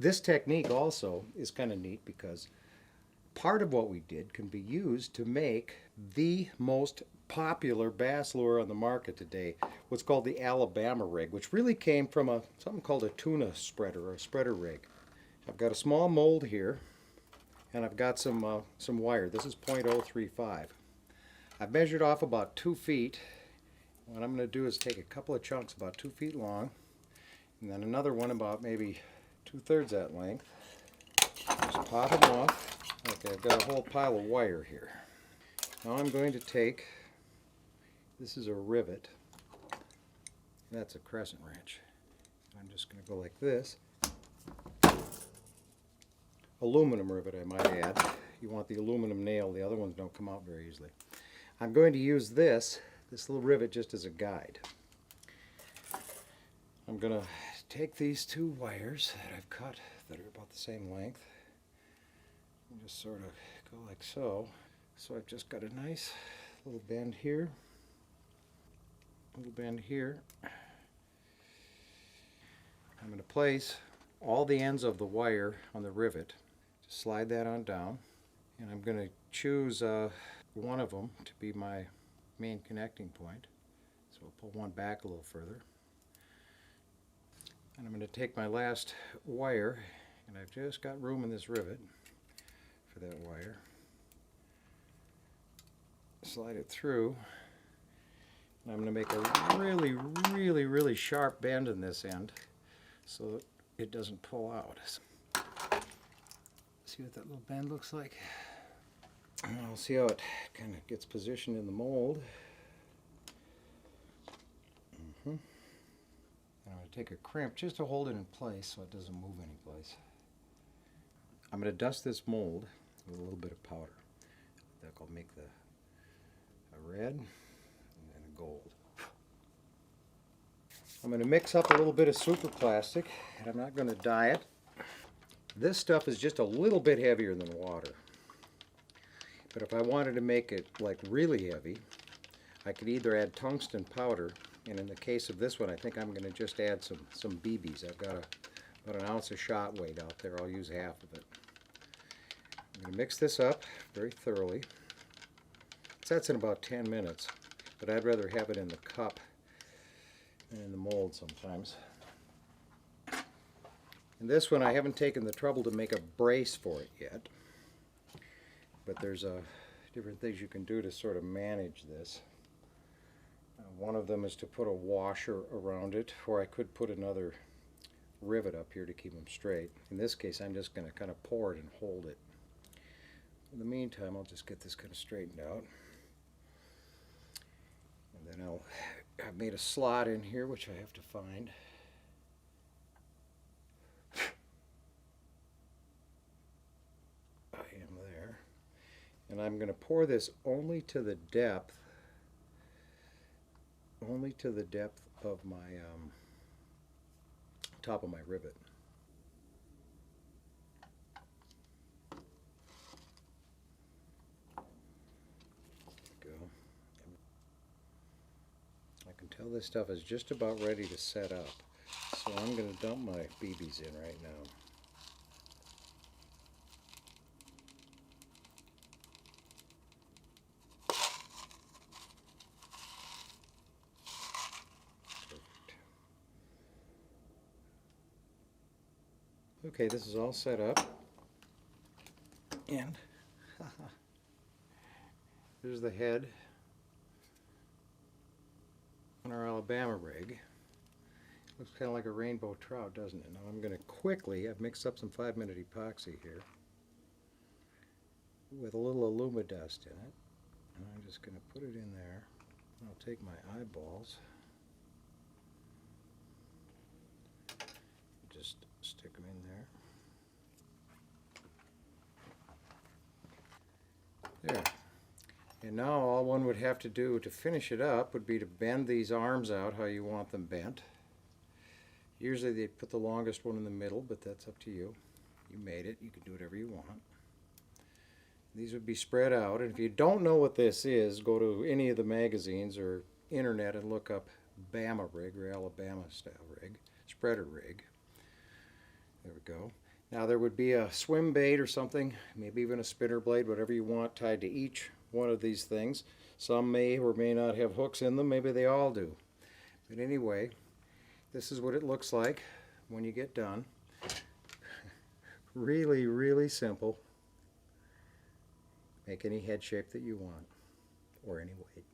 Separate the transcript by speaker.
Speaker 1: This technique also is kind of neat because part of what we did can be used to make the most popular bass lure on the market today, what's called the Alabama rig, which really came from something called a tuna spreader or a spreader rig. I've got a small mold here, and I've got some wire. This is .035. I've measured off about 2 feet. What I'm going to do is take a couple of chunks about 2 feet long, and then another one about maybe 2/3 that length. Just pop them off. Okay, I've got a whole pile of wire here. Now I'm going to take, this is a rivet, that's a crescent wrench. I'm just going to go like this. Aluminum rivet, I might add. You want the aluminum nail, the other ones don't come out very easily. I'm going to use this little rivet just as a guide. I'm going to take these 2 wires that I've cut that are about the same length and just sort of go like so. So I've just got a nice little bend here, a little bend here. I'm going to place all the ends of the wire on the rivet. Just slide that on down, and I'm going to choose one of them to be my main connecting point. So I'll pull one back a little further. And I'm going to take my last wire, and I've just got room in this rivet for that wire. Slide it through, and I'm going to make a really sharp bend in this end so that it doesn't pull out. See what that little bend looks like? And I'll see how it kind of gets positioned in the mold. And I'm going to take a crimp just to hold it in place so it doesn't move any place. I'm going to dust this mold with a little bit of powder. That'll make a red and then a gold. I'm going to mix up a little bit of super plastic, and I'm not going to dye it. This stuff is just a little bit heavier than water. But if I wanted to make it like really heavy, I could either add tungsten powder, and in the case of this one I think I'm going to just add some BBs. I've got about 1 ounce of shot weight out there. I'll use half of it. I'm going to mix this up very thoroughly. Sets in about 10 minutes, but I'd rather have it in the cup than in the mold sometimes. And this one I haven't taken the trouble to make a brace for it yet, but there's different things you can do to sort of manage this. One of them is to put a washer around it, or I could put another rivet up here to keep them straight. In this case I'm just going to kind of pour it and hold it. In the meantime I'll just get this kind of straightened out. And then I've made a slot in here which I have to find. I am there. And I'm going to pour this only to the depth of my top of my rivet. Go. I can tell this stuff is just about ready to set up, so I'm going to dump my BBs in right now. Okay, this is all set up, and there's the head on our Alabama rig. Looks kind of like a rainbow trout, doesn't it? Now I'm going to quickly, I've mixed up some 5-minute epoxy here with a little Alumidust in it, and I'm just going to put it in there. I'll take my eyeballs, just stick them in there. There. And now all one would have to do to finish it up would be to bend these arms out how you want them bent. Usually they put the longest one in the middle, but that's up to you. You made it. You can do whatever you want. These would be spread out, and if you don't know what this is, go to any of the magazines or internet and look up Bama rig or Alabama style rig, spreader rig. There we go. Now there would be a swim bait or something, maybe even a spinner blade, whatever you want, tied to each one of these things. Some may or may not have hooks in them, maybe they all do. But anyway, this is what it looks like when you get done. Really, really simple. Make any head shape that you want, or any weight.